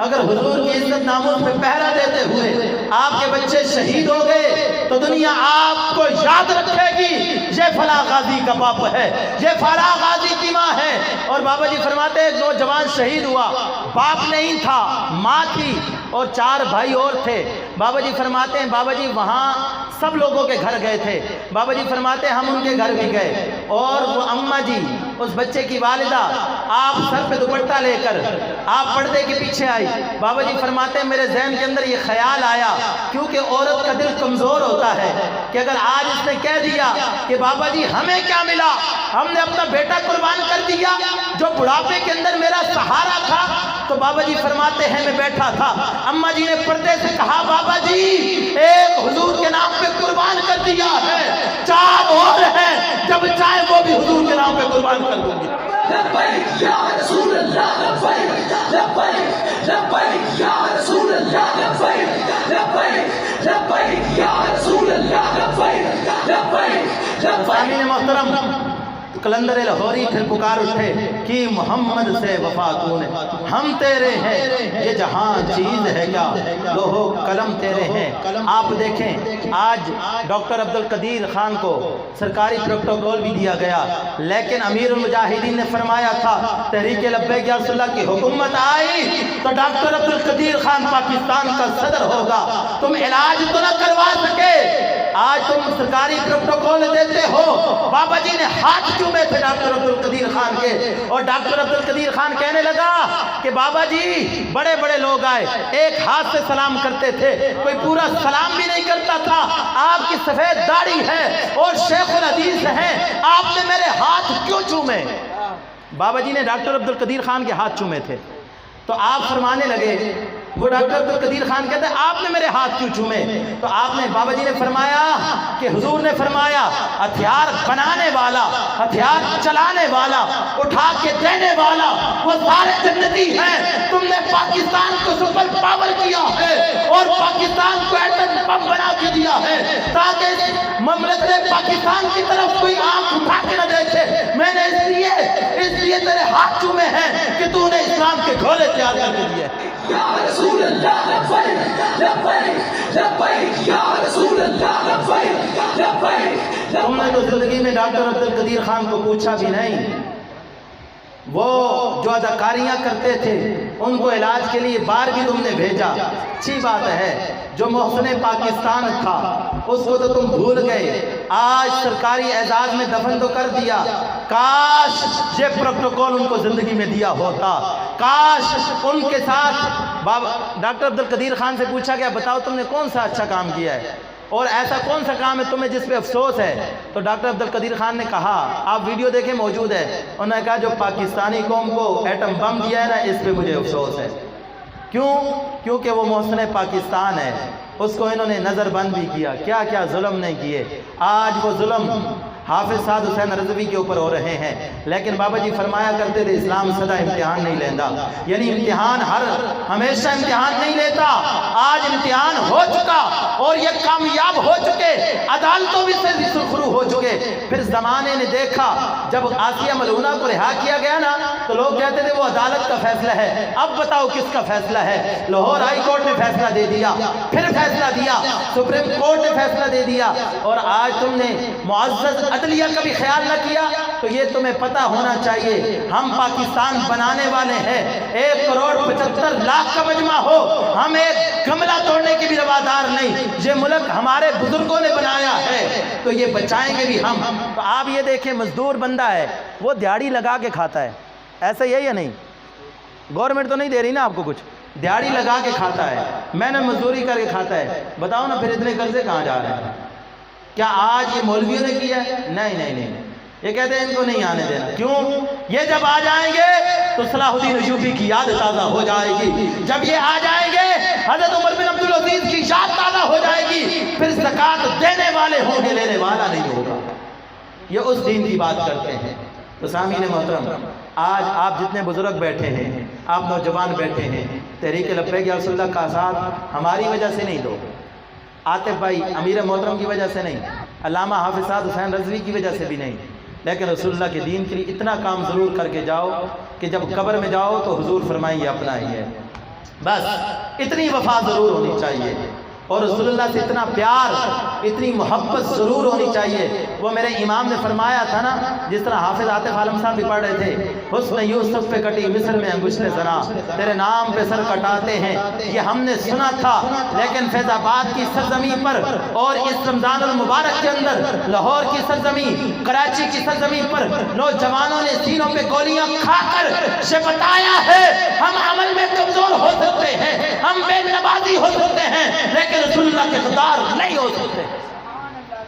اگر حضور کی عزت ناموس پہ پہرا دیتے ہوئے آپ کے بچے شہید ہو گئے تو دنیا آپ کو یاد رکھے گی یہ فلاں غازی کا باپ ہے، یہ فلاں غازی کی ماں ہے۔ اور بابا جی فرماتے ہیں ایک نوجوان شہید ہوا، باپ نہیں تھا، ماں تھی اور 4 بھائی اور تھے۔ بابا جی فرماتے ہیں بابا جی وہاں سب لوگوں کے گھر گئے تھے۔ بابا جی فرماتے ہیں ہم ان کے گھر بھی گئے اور وہ اماں جی اس بچے کی والدہ آپ سر پہ دوپٹہ لے کر آپ پردے کے پیچھے آئی۔ بابا جی فرماتے ہیں میرے ذہن کے اندر یہ خیال آیا، کیونکہ عورت کا دل کمزور ہوتا ہے، کہ اگر آج اس نے کہہ دیا کہ بابا جی ہمیں کیا ملا، ہم نے اپنا بیٹا قربان کر دیا جو بڑھاپے کے اندر میرا سہارا تھا، تو بابا جی فرماتے ہیں میں بیٹھا تھا، اماں جی نے پردے سے کہا بابا جی ایک حضور کے نام پہ قربان کر دیا ہے، 4 اور ہیں، جب چاہے وہ بھی حضور کے نام پہ قربان کر دوں گی۔ لبیک یا رسول اللہ، لبیک لبیک لبیک یا رسول اللہ، لبیک لبیک لبیک یا رسول اللہ، لبیک لبیک لبیک۔ سامعین محترم، قلندر لاہوری پھر پکار اٹھے کہ محمد سے وفا کون ہے، ہم تیرے ہیں یہ جہاں چیز ہے کیا، لوہو قلم تیرے ہیں۔ آپ دیکھیں آج ڈاکٹر عبدالقدیر خان کو سرکاری پروٹوکول بھی دیا گیا، لیکن امیر المجاہدین نے فرمایا تھا تحریک لبیک یا رسول اللہ کی حکومت آئی تو ڈاکٹر عبدالقدیر خان پاکستان کا صدر ہوگا، تم علاج تو نہ کروا سکے، آج تم سرکاری پروٹوکول دیتے ہو۔ بابا جی نے ہاتھ چومے تھے ڈاکٹر عبدالقدیر خان کے، اور ڈاکٹر عبدالقدیر خان کہنے لگا کہ بابا جی بڑے بڑے لوگ آئے ایک ہاتھ سے سلام کرتے تھے، کوئی پورا سلام بھی نہیں کرتا تھا، آپ کی سفید داڑھی ہے اور شیخ الحدیث ہیں، آپ نے میرے ہاتھ کیوں چومے؟ بابا جی نے ڈاکٹر عبدالقدیر خان کے ہاتھ چومے تھے، تو آپ فرمانے لگے، وہ ڈاکٹر عبدالقدیر خان کہتے ہیں آپ نے میرے ہاتھ کیوں چومے؟ تو آپ نے بابا جی نے فرمایا کہ حضور نے فرمایا ہتھیار بنانے والا، ہتھیار چلانے والا، اٹھا کے دینے والا وہ سارے جنتی ہیں، تم نے پاکستان کو سپر پاور کیا ہے اور پاکستان کو ایٹم بم بنا کے دیا ہے تاکہ مملکت پاکستان کی طرف کوئی آنکھ اٹھا کے نہ دیکھے۔ میں نے اس لیے تیرے ہاتھ چومے ہیں کہ تو نے اسلام کے گھوڑے تیار کر کے دیے۔ یا رسول اللہ، لبیک لبیک لبیک یا رسول اللہ، لبیک لبیک۔ تم نے تو زندگی میں ڈاکٹر عبدالقدیر خان کو پوچھا بھی نہیں، وہ جو اداکاریاں کرتے تھے ان کو علاج کے لیے بار بھی تم نے بھیجا، اچھی بات ہے، جو محسن پاکستان تھا اس کو تو تم بھول گئے، آج سرکاری اعزاز میں دفن تو کر دیا، کاش یہ پروٹوکول ان کو زندگی میں دیا ہوتا، کاش ان کے ساتھ ڈاکٹر عبدالقدیر خان سے پوچھا گیا بتاؤ تم نے کون سا اچھا کام کیا ہے اور ایسا کون سا کام ہے تمہیں جس پہ افسوس ہے؟ تو ڈاکٹر عبدالقدیر خان نے کہا، آپ ویڈیو دیکھیں موجود ہے، انہوں نے کہا جو پاکستانی قوم کو ایٹم بم دیا ہے نا اس پہ مجھے افسوس ہے۔ کیوں؟ کیونکہ وہ محسن پاکستان ہے، اس کو انہوں نے نظر بند بھی کیا، کیا کیا ظلم نہیں کیے، آج وہ ظلم حافظ سعد حسین رضوی کے اوپر ہو رہے ہیں۔ لیکن بابا جی فرمایا کرتے تھے اسلام سدا امتحان نہیں لیتا، یعنی امتحان ہمیشہ امتحان نہیں لیتا، آج امتحان ہو چکا اور یہ کامیاب ہو چکے، عدالتوں بھی سے سرخرو ہو چکے۔ پھر زمانے نے دیکھا جب آسیہ ملعونہ کو رہا کیا گیا نا تو لوگ کہتے تھے وہ عدالت کا فیصلہ ہے، اب بتاؤ کس کا فیصلہ ہے؟ لاہور ہائی کورٹ نے فیصلہ دے دیا، پھر فیصلہ دیا، سپریم کورٹ نے فیصلہ دے دیا، اور آج تم نے معزز عدلیہ کا بھی خیال نہ کیا۔ تو یہ تمہیں پتہ ہونا چاہیے ہم پاکستان بنانے والے ہیں، 1,75,00,000 کا مجمع ہو، ہم ایک گملہ توڑنے کے بھی روادار نہیں، یہ ملک ہمارے بزرگوں نے بنایا ہے تو یہ بچائیں گے بھی ہم۔ تو آپ یہ دیکھیں مزدور بندہ ہے وہ دیہڑی لگا کے کھاتا ہے، ایسا ہی ہے یا نہیں؟ گورنمنٹ تو نہیں دے رہی نا آپ کو کچھ، دیہڑی لگا کے کھاتا ہے، میں نے مزدوری کر کے کھاتا ہے، بتاؤ نا پھر اتنے قرضے کہاں جا رہے ہیں؟ کیا آج یہ مولویوں نے کیا ہے؟ نہیں نہیں نہیں، یہ کہتے ہیں ان کو نہیں آنے دینا۔ کیوں؟ یہ جب آ جائیں گے تو صلاح الدین ایوبی کی یاد تازہ ہو جائے گی، جب یہ آ جائیں گے حضرت عمر بن عبدالعزیز کی یاد تازہ ہو جائے گی، پھر زکوٰۃ دینے والے ہوں گے، لینے والا نہیں ہوگا۔ یہ اس دین کی بات کرتے ہیں۔ تو سامعین محترم، آج آپ جتنے بزرگ بیٹھے ہیں، آپ نوجوان بیٹھے ہیں، تحریک لبیک یا رسول اللہ کا ساتھ ہماری وجہ سے نہیں دو، عاطف بھائی امیر محترم کی وجہ سے نہیں، علامہ حافظ سعد حسین رضوی کی وجہ سے بھی نہیں، لیکن رسول اللہ کے دین کے لیے اتنا کام ضرور کر کے جاؤ کہ جب قبر میں جاؤ تو حضور فرمائیں گے اپنا ہی ہے۔ بس اتنی وفا ضرور ہونی چاہیے اور رسول اللہ سے اتنا پیار اتنی محبت ضرور ہونی چاہیے۔ وہ میرے امام نے فرمایا تھا نا، جس طرح حافظ عاطف عالم صاحب بھی پڑھ رہے تھے، حسن یوسف پہ کٹی مصر میں انگشت زنا، تیرے نام پہ سر کٹاتے ہیں، یہ ہم نے سنا تھا، لیکن فیض آباد کی سرزمین پر اور اس رمضان المبارک کے اندر لاہور کی سرزمین، کراچی کی سرزمین پر نوجوانوں نے سینوں پہ گولیاں کھا کر یہ بتایا ہے ہم عمل میں کمزور ہو سکتے ہیں، ہم بے نمازی ہو سکتے ہیں، لیکن رسول اللہ کے غدار نہیں ہو سکتے۔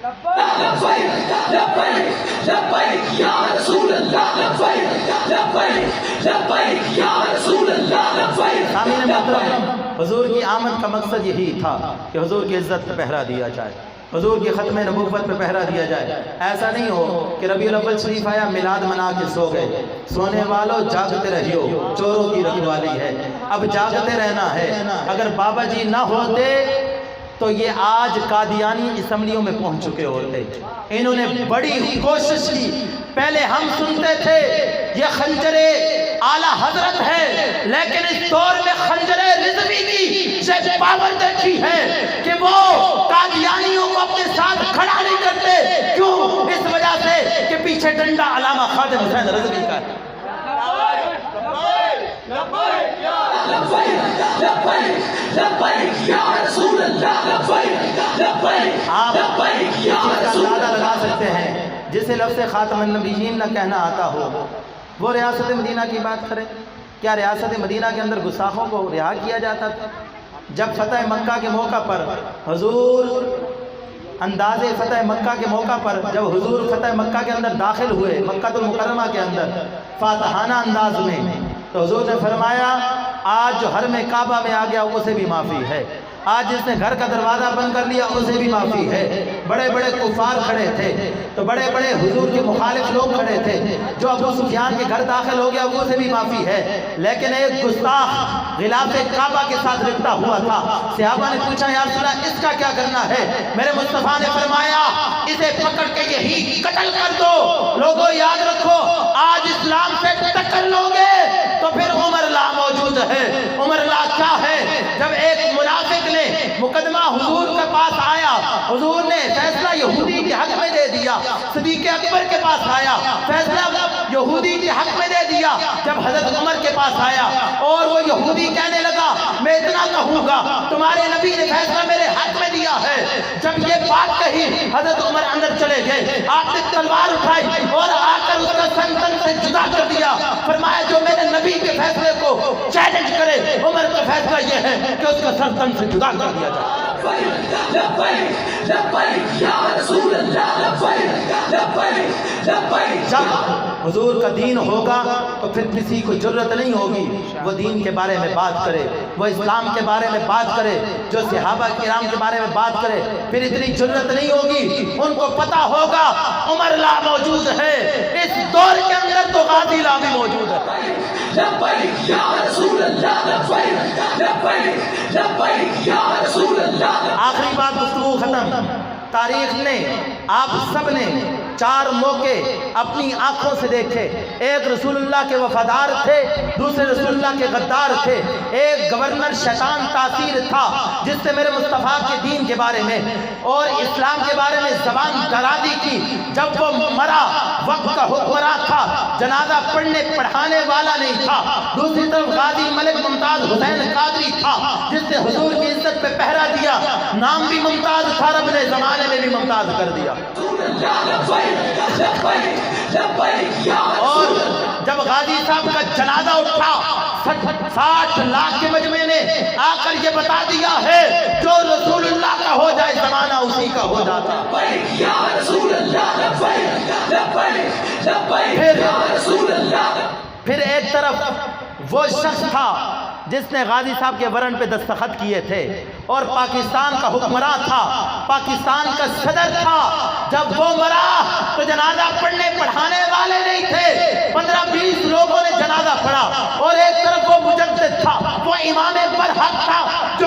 لبیک لبیک لبیک یا رسول اللہ، لبیک لبیک لبیک یا رسول اللہ، لبیک۔ سامعین محترم، حضور کی آمد کا مقصد یہی تھا کہ حضور کی عزت پہ پہرا دیا جائے، حضور کی ختم نبوت پہ پہرا دیا جائے۔ ایسا نہیں ہو کہ ربیع الاول شریف آیا، میلاد منا کے سو گئے۔ سونے والوں جاگتے رہیو، چوروں کی رکھوالی ہے، اب جاگتے رہنا ہے۔ اگر بابا جی نہ ہوتے تو یہ آج قادیانی اسمبلیوں میں پہنچ چکے ہوتے۔ انہوں نے بڑی کوشش کی، پہلے ہم سنتے تھے یہ خنجر اعلیٰ حضرت ہے، لیکن اس دور میں خنجر رضوی کی یہ پاور دیکھی ہے کہ وہ قادیانیوں کو اپنے ساتھ کھڑا نہیں کرتے۔ کیوں؟ اس وجہ سے کہ پیچھے ڈنڈا علامہ خادم حسین رضوی کا ہے۔ آپ اس کا اندازہ لگا سکتے ہیں، جسے لفظ خاتم النبیین نہ کہنا آتا ہو وہ ریاست مدینہ کی بات کرے۔ کیا ریاست مدینہ کے اندر گستاخوں کو رہا کیا جاتا تھا؟ جب فتح مکہ کے موقع پر حضور انداز فتح مکہ کے موقع پر جب حضور فتح مکہ کے اندر داخل ہوئے، مکہ المکرمہ کے اندر فاتحانہ انداز میں، تو حضور نے فرمایا آج جو حرم کعبہ میں آ گیا اسے بھی معافی ہے، آج جس نے گھر کا دروازہ بند کر لیا اسے بھی معافی ہے۔ بڑے بڑے کفار کھڑے تھے، تو بڑے بڑے حضور کے مخالف لوگ کھڑے تھے، جو ابو سفیان کے گھر داخل ہو گیا اسے بھی معافی ہے، لیکن ایک گستاخ غلاف کعبہ کے ساتھ لپٹا ہوا تھا۔ صحابہ نے پوچھا یا رسول اللہ اس کا کیا کرنا ہے؟ میرے مصطفیٰ نے فرمایا اسے پکڑ کے یہی قتل کر دو۔ لوگوں یاد رکھو، آج اسلام سے ٹکر لوگے تو پھر عمر لا موجود ہے۔ عمر لا کیا ہے؟ جب ایک منافق نے مقدمہ حضور کے پاس آیا، حضور نے فیصلہ یہودی کے حق میں دے دیا، صدیق اکبر کے پاس آیا، فیصلہ یہودی کے حق میں دے دیا۔ جب حضرت عمر کے پاس آیا اور وہ یہودی کہنے لگا میں اتنا کہوں گا، تمہارے نبی نے فیصلہ میرے حق میں دیا ہے۔ جب یہ بات کہی حضرت عمر اندر چلے گئے، آپ نے تلوار اٹھائی اور آ کر اس کا سن تن سے جدا کر دیا۔ فرمایا جو میرے نبی کے فیصلے کو چیلنج کرے، عمر کا فیصلہ یہ ہے کہ اس کا سر تن سے جدا کر دیا جائے۔ جب حضور کا دین ہوگا تو پھر کسی کو جرت نہیں ہوگی وہ دین کے بارے میں بات کرے، وہ اسلام کے بارے میں بات کرے، جو صحابہ کرام کے بارے میں بات کرے، پھر اتنی جرت نہیں ہوگی۔ ان کو پتا ہوگا عمر لا موجود ہے، اس دور کے اندر تو غازی لا بھی موجود ہے۔ لبیک یا رسول اللہ، لبیک لبیک لبیک یا رسول اللہ۔ آخری بات گفتگو ختم۔ تاریخ نے، آپ سب نے 4 موقع اپنی آنکھوں سے دیکھے۔ ایک رسول اللہ کے وفادار تھے، دوسرے رسول اللہ کے غدار تھے، ایک گورنر شیطان تاثیر تھا جس سے میرے مصطفیٰ کے دین کے بارے میں اور اسلام کے بارے میں زبان درازی کی۔ جب وہ مرا وقت کا حکمراں تھا، جنازہ پڑھنے پڑھانے والا نہیں تھا۔ دوسری طرف غازی ملک ممتاز حسین قادری تھا جس نے حضور کی عزت پہ پہرا دیا، نام بھی ممتاز تھا، رب نے زمانے میں بھی ممتاز کر دیا۔ اور جب غازی صاحب کا جنازہ اٹھا، 60 لاکھ کے مجمع نے آ کر یہ بتا دیا ہے جو رسول اللہ کا ہو جائے زمانہ اسی کا ہو جاتا۔ پھر ایک طرف وہ شخص تھا جس نے غازی صاحب کے ورن پہ دستخط کیے تھے اور پاکستان کا حکمراں تھا، پاکستان کا صدر تھا۔ جب وہ مرا تو جنازہ پڑھنے پڑھانے والے نہیں تھے، 15-20 لوگوں نے جنازہ پڑھا، اور ایک طرف وہ مجدد تھا، وہ امام برحق تھا جو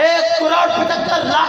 1,75,00,000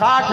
60